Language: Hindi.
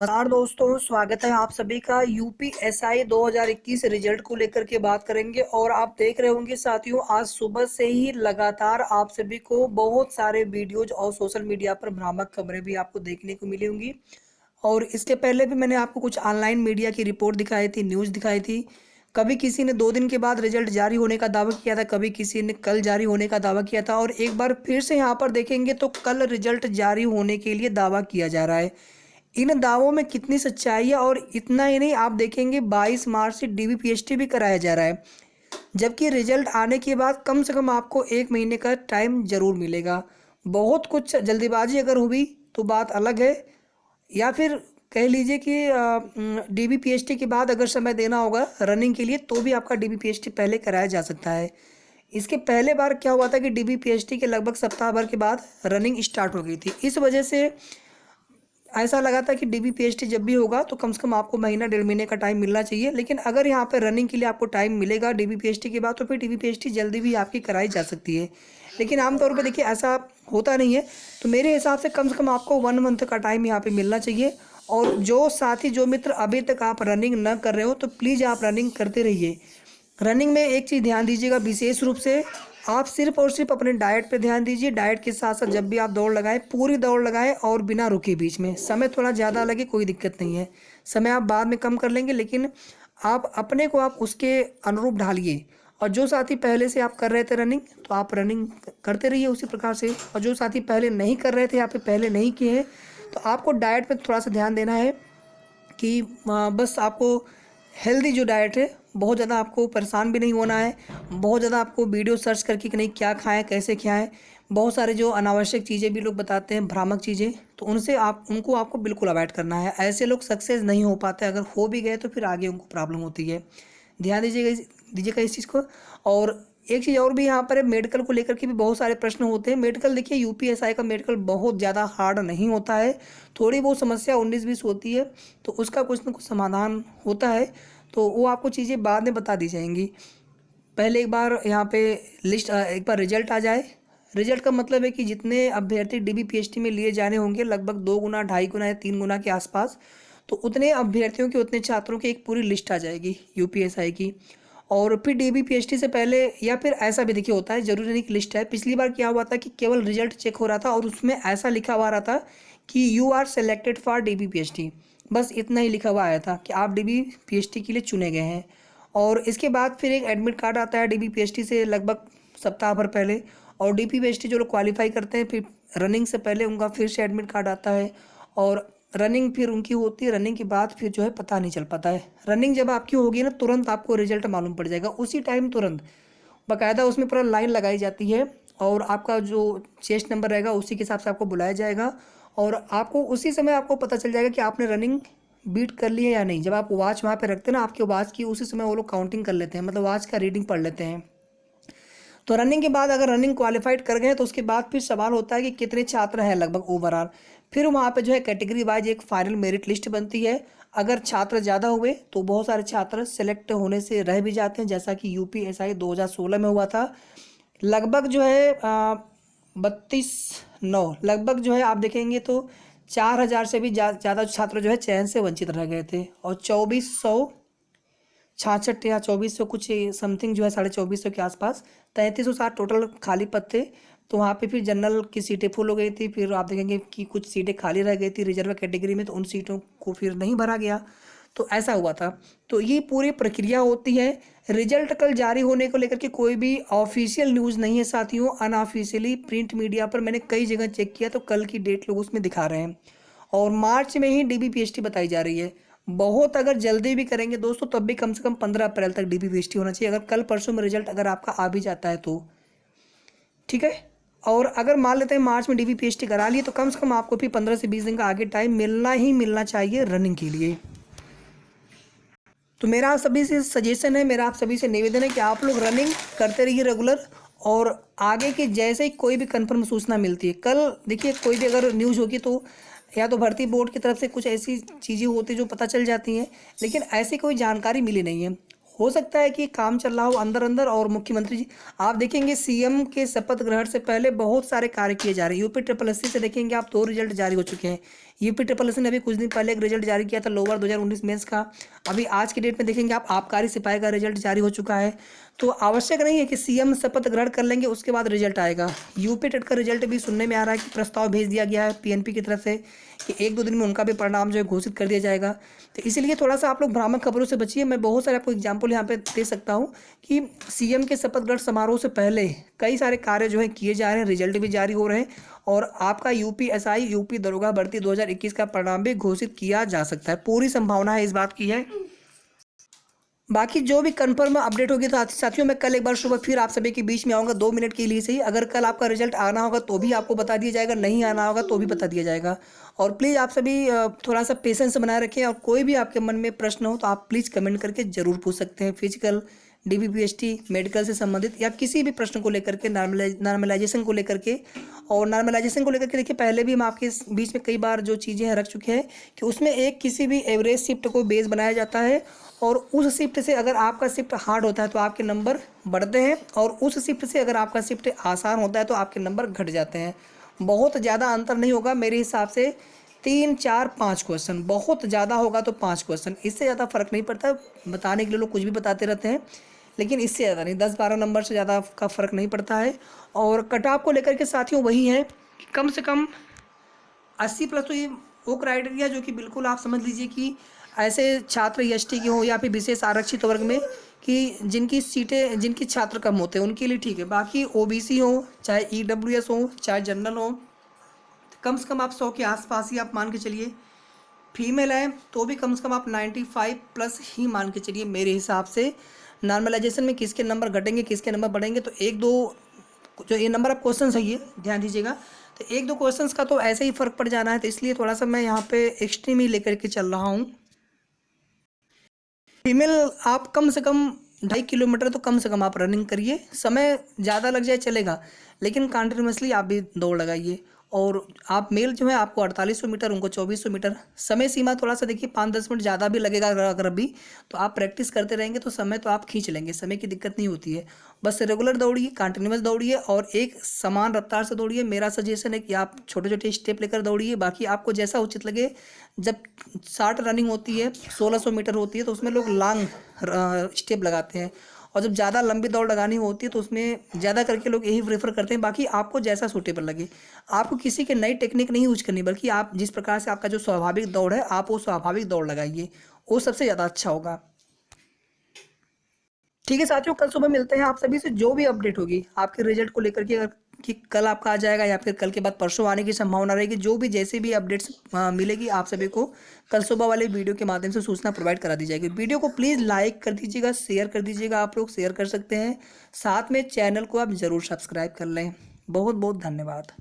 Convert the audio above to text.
नमस्कार दोस्तों, स्वागत है आप सभी का। यूपीएसआई 2021 रिजल्ट को लेकर के बात करेंगे। और आप देख रहे होंगे साथियों, आज सुबह से ही लगातार आप सभी को बहुत सारे वीडियोज और सोशल मीडिया पर भ्रामक खबरें भी आपको देखने को मिली होंगी। और इसके पहले भी मैंने आपको कुछ ऑनलाइन मीडिया की रिपोर्ट दिखाई थी, न्यूज़ दिखाई थी। कभी किसी ने 2 दिन के बाद रिजल्ट जारी होने का दावा किया था, कभी किसी ने कल जारी होने का दावा किया था, और एक बार फिर से यहाँ पर देखेंगे तो कल रिजल्ट जारी होने के लिए दावा किया जा रहा है। इन दावों में कितनी सच्चाई है, और इतना ही नहीं, आप देखेंगे 22 मार्च से डीबीपीएसटी भी कराया जा रहा है, जबकि रिजल्ट आने के बाद कम से कम आपको 1 महीने का टाइम जरूर मिलेगा। बहुत कुछ जल्दीबाजी अगर हुई तो बात अलग है, या फिर कह लीजिए कि डीबीपीएसटी के बाद अगर समय देना होगा रनिंग के लिए तो भी आपका डीबीपीएसटी पहले कराया जा सकता है। इसके पहले बार क्या हुआ था कि डीबीपीएसटी के लगभग सप्ताह भर के बाद रनिंग स्टार्ट हो गई थी। इस वजह से ऐसा लगा था कि डीबीपीएसटी जब भी होगा तो कम से कम आपको महीना 1.5 महीने का टाइम मिलना चाहिए। लेकिन अगर यहाँ पे रनिंग के लिए आपको टाइम मिलेगा डीबीपीएसटी के बाद, तो फिर डीबीपीएसटी जल्दी भी आपकी कराई जा सकती है। लेकिन आमतौर पे देखिए ऐसा होता नहीं है। तो मेरे हिसाब से कम आपको 1 मंथ का टाइम यहाँ पे मिलना चाहिए। और जो साथी, जो मित्र अभी तक आप रनिंग न कर रहे हो, तो प्लीज़ आप रनिंग करते रहिए। रनिंग में एक चीज़ ध्यान दीजिएगा विशेष रूप से, आप सिर्फ और सिर्फ अपने डाइट पे ध्यान दीजिए। डाइट के साथ साथ जब भी आप दौड़ लगाएं, पूरी दौड़ लगाएं और बिना रुके। बीच में समय थोड़ा ज़्यादा लगे कोई दिक्कत नहीं है, समय आप बाद में कम कर लेंगे, लेकिन आप अपने को आप उसके अनुरूप ढालिए। और जो साथी पहले से आप कर रहे थे रनिंग, तो आप रनिंग करते रहिए उसी प्रकार से। और जो साथी पहले नहीं कर रहे थे या फिर पहले नहीं किए हैं, तो आपको डाइट पर थोड़ा सा ध्यान देना है कि बस आपको हेल्दी जो डाइट है, बहुत ज़्यादा आपको परेशान भी नहीं होना है। बहुत ज़्यादा आपको वीडियो सर्च करके कि नहीं क्या खाएं, कैसे खाएं, बहुत सारे जो अनावश्यक चीज़ें भी लोग बताते हैं, भ्रामक चीज़ें, तो उनसे आपको बिल्कुल अवॉइड करना है। ऐसे लोग सक्सेस नहीं हो पाते, अगर हो भी गए तो फिर आगे उनको प्रॉब्लम होती है। ध्यान दीजिएगा इस चीज़ को। और एक चीज़ और भी यहाँ पर है, मेडिकल को लेकर के भी बहुत सारे प्रश्न होते हैं। मेडिकल देखिए, यूपीएसआई का मेडिकल बहुत ज़्यादा हार्ड नहीं होता है। थोड़ी बहुत समस्या 19-20 होती है, तो उसका कुछ ना कुछ समाधान होता है। तो वो आपको चीज़ें बाद में बता दी जाएंगी। पहले एक बार यहाँ पे लिस्ट, एक बार रिजल्ट आ जाए। रिजल्ट का मतलब है कि जितने अभ्यर्थी डीबीपीएसटी में लिए जाने होंगे, लगभग 2 गुना, 2.5 गुना या 3 गुना के आसपास, तो उतने अभ्यर्थियों की, उतने छात्रों की एक पूरी लिस्ट आ जाएगी यूपीएसआई की। और फिर डीबीपीएसटी से पहले, या फिर ऐसा भी देखिए होता है, जरूरी नहीं कि लिस्ट है। पिछली बार क्या हुआ था कि केवल रिजल्ट चेक हो रहा था और उसमें ऐसा लिखा हुआ रहा था कि you are selected for DBPST, बस इतना ही लिखा हुआ आया था कि आप डीबीपीएसटी के लिए चुने गए हैं। और इसके बाद फिर एक एडमिट कार्ड आता है डीबीपीएसटी से लगभग सप्ताह भर पहले। और डीबीपीएसटी जो लोग क्वालिफाई करते हैं, फिर रनिंग से पहले उनका फिर से एडमिट कार्ड आता है। और रनिंग फिर उनकी होती है, रनिंग के बाद फिर जो है पता नहीं चल पाता है। रनिंग जब आपकी होगी ना, तुरंत आपको रिजल्ट मालूम पड़ जाएगा, उसी टाइम तुरंत। बाकायदा उसमें पूरा लाइन लगाई जाती है, और आपका जो चेस्ट नंबर रहेगा उसी के हिसाब से आपको बुलाया जाएगा। और आपको उसी समय आपको पता चल जाएगा कि आपने रनिंग बीट कर ली है या नहीं। जब आप वॉच वहाँ पे रखते हैं ना, आपके वॉच की उसी समय वो लोग काउंटिंग कर लेते हैं, मतलब वॉच का रीडिंग पढ़ लेते हैं। तो रनिंग के बाद अगर रनिंग क्वालिफाइड कर गए तो उसके बाद फिर सवाल होता है कि कितने छात्र हैं लगभग ओवरऑल। फिर वहाँ पे जो है कैटेगरी वाइज एक फाइनल मेरिट लिस्ट बनती है। अगर छात्र ज़्यादा हुए तो बहुत सारे छात्र सेलेक्ट होने से रह भी जाते हैं, जैसा कि यूपीएसआई 2016 में हुआ था। लगभग जो है 32-9, लगभग जो है आप देखेंगे तो 4,000 से भी ज़्यादा छात्र जो है चयन से वंचित रह गए थे। और 2466 या 2400 कुछ समथिंग जो है, 2450 के आसपास, 3360 टोटल खाली पद थे। तो वहाँ पे फिर जनरल की सीटें फुल हो गई थी। फिर आप देखेंगे कि कुछ सीटें खाली रह गई थी रिजर्व कैटेगरी में, तो उन सीटों को फिर नहीं भरा गया। तो ऐसा हुआ था। तो ये पूरी प्रक्रिया होती है। रिजल्ट कल जारी होने को लेकर के कोई भी ऑफिशियल न्यूज़ नहीं है साथियों। अनऑफिशियली प्रिंट मीडिया पर मैंने कई जगह चेक किया तो कल की डेट लोग उसमें दिखा रहे हैं, और मार्च में ही डीबीपीएसटी बताई जा रही है। बहुत अगर जल्दी भी करेंगे दोस्तों, तब भी कम से कम 15 अप्रैल तक डीबीपीएसटी होना चाहिए, अगर कल परसों में रिजल्ट अगर आपका आ भी जाता है तो। ठीक है। और अगर मान लेते हैं मार्च में डीबीपीएसटी करा लिए, तो कम से कम आपको फिर 15 से 20 दिन का आगे टाइम मिलना ही मिलना चाहिए रनिंग के लिए। तो मेरा आप सभी से सजेशन है, मेरा आप सभी से निवेदन है कि आप लोग रनिंग करते रहिए रेगुलर। और आगे की जैसे ही कोई भी कंफर्म सूचना मिलती है, कल देखिए कोई भी अगर न्यूज़ होगी तो या तो भर्ती बोर्ड की तरफ से कुछ ऐसी चीज़ें होती जो पता चल जाती हैं, लेकिन ऐसी कोई जानकारी मिली नहीं है। हो सकता है कि काम चल रहा हो अंदर अंदर। और मुख्यमंत्री जी, आप देखेंगे सीएम के शपथ ग्रहण से पहले बहुत सारे कार्य किए जा रहे हैं। यूपी ट्रिपल एससी से देखेंगे आप, 2 रिजल्ट जारी हो चुके हैं। यूपी ट्रिपल एस ने अभी कुछ दिन पहले एक रिजल्ट जारी किया था लोअर 2019 मेंस का। अभी आज की डेट में देखेंगे आप आबकारी सिपाही का रिजल्ट जारी हो चुका है। तो आवश्यक नहीं है कि सीएम शपथ ग्रहण कर लेंगे उसके बाद रिजल्ट आएगा। यूपी टेट का रिजल्ट भी सुनने में आ रहा है कि प्रस्ताव भेज दिया गया है पीएनपी की तरफ से कि 1-2 दिन में उनका भी परिणाम जो है घोषित कर दिया जाएगा। तो इसीलिए थोड़ा सा आप लोग भ्रामक खबरों से बचिए। मैं बहुत सारे आपको एग्जाम्पल यहाँ पे दे सकता हूँ कि सीएम के शपथ ग्रहण समारोह से पहले कई सारे कार्य जो है किए जा रहे हैं, रिजल्ट भी जारी हो रहे हैं और आपका यूपीएसआई यूपी दरोगा भर्ती 2021 का परिणाम भी घोषित किया जा सकता है। पूरी संभावना है इस बात की है। बाकी जो भी कंफर्म अपडेट होगी तो साथियों मैं कल एक बार सुबह फिर आप सभी के बीच में आऊँगा 2 मिनट के लिए सही। अगर कल आपका रिजल्ट आना होगा तो भी आपको बता दिया जाएगा, नहीं आना होगा तो भी बता दिया जाएगा। और प्लीज़ आप सभी थोड़ा सा पेशेंस बनाए रखें और कोई भी आपके मन में प्रश्न हो तो आप प्लीज़ कमेंट करके ज़रूर पूछ सकते हैं। फिजिकल, डीबीपीएसटी, मेडिकल से संबंधित या किसी भी प्रश्न को लेकर के, नॉर्मलाइजेशन को लेकर के। और नॉर्मलाइजेशन को लेकर के देखिए पहले भी हम आपके बीच में कई बार जो चीज़ें हैं रख चुके हैं कि उसमें एक किसी भी एवरेज शिफ्ट को बेस बनाया जाता है और उस शिफ्ट से अगर आपका शिफ्ट हार्ड होता है तो आपके नंबर बढ़ते हैं और उस शिफ्ट से अगर आपका शिफ्ट आसान होता है तो आपके नंबर घट जाते हैं। बहुत ज़्यादा अंतर नहीं होगा मेरे हिसाब से, 3, 4, 5 क्वेश्चन, बहुत ज़्यादा होगा तो 5 क्वेश्चन, इससे ज़्यादा फर्क नहीं पड़ता। बताने के लिए लोग कुछ भी बताते रहते हैं लेकिन इससे ज़्यादा नहीं, 10-12 नंबर से ज़्यादा का फ़र्क नहीं पड़ता है। और कट ऑफ को लेकर के साथियों वही है कि कम से कम 80+ तो ये वो क्राइटेरिया जो कि बिल्कुल आप समझ लीजिए कि ऐसे छात्र एसटी के हों या फिर विशेष आरक्षित वर्ग में कि जिनकी सीटें, जिनकी छात्र कम होते हैं उनके लिए ठीक है। बाकी ओबीसी हो, चाहे ईडब्ल्यूएस हो, चाहे जनरल हो, कम से कम आप 100 के आसपास ही आप मान के चलिए। फीमेल है तो भी कम से कम आप 95+ ही मान के चलिए मेरे हिसाब से। नॉर्मलाइजेशन में किसके नंबर घटेंगे किसके नंबर बढ़ेंगे तो 1-2 जो ये नंबर ऑफ क्वेश्चन है ये ध्यान दीजिएगा, तो 1-2 क्वेश्चंस का तो ऐसे ही फर्क पड़ जाना है। तो इसलिए थोड़ा सा मैं यहाँ पे एक्सट्रीम ही लेकर के चल रहा हूँ। फीमेल आप कम से कम 2.5 किलोमीटर तो कम से कम आप रनिंग करिए, समय ज़्यादा लग जाए चलेगा लेकिन कंटिन्यूसली आप भी दौड़ लगाइए। और आप मेल जो है आपको 4800 मीटर, उनको 2400 मीटर। समय सीमा थोड़ा सा देखिए 5-10 मिनट ज़्यादा भी लगेगा अगर अभी तो आप प्रैक्टिस करते रहेंगे तो समय तो आप खींच लेंगे, समय की दिक्कत नहीं होती है। बस रेगुलर दौड़िए, कंटिन्यूस दौड़िए और एक समान रफ्तार से दौड़िए। मेरा सजेशन है कि आप छोटे छोटे स्टेप लेकर दौड़िए, बाकी आपको जैसा उचित लगे। जब शॉर्ट रनिंग होती है 1600 मीटर होती है तो उसमें लोग लॉन्ग स्टेप लगाते हैं और जब ज़्यादा लंबी दौड़ लगानी होती है तो उसमें ज़्यादा करके लोग यही प्रेफर करते हैं। बाकी आपको जैसा सूटेबल लगे, आपको किसी के नई टेक्निक नहीं यूज करनी बल्कि आप जिस प्रकार से आपका जो स्वाभाविक दौड़ है आप वो स्वाभाविक दौड़ लगाइए, वो सबसे ज़्यादा अच्छा होगा। ठीक है साथियों, कल सुबह मिलते हैं आप सभी से। जो भी अपडेट होगी आपके रिजल्ट को लेकर के, अगर कि कल आपका आ जाएगा या फिर कल के बाद परसों आने की संभावना रहेगी, जो भी जैसे भी अपडेट्स मिलेगी आप सभी को कल सुबह वाले वीडियो के माध्यम से सूचना प्रोवाइड करा दी जाएगी। वीडियो को प्लीज़ लाइक कर दीजिएगा, शेयर कर दीजिएगा, आप लोग शेयर कर सकते हैं। साथ में चैनल को आप ज़रूर सब्सक्राइब कर लें। बहुत बहुत धन्यवाद।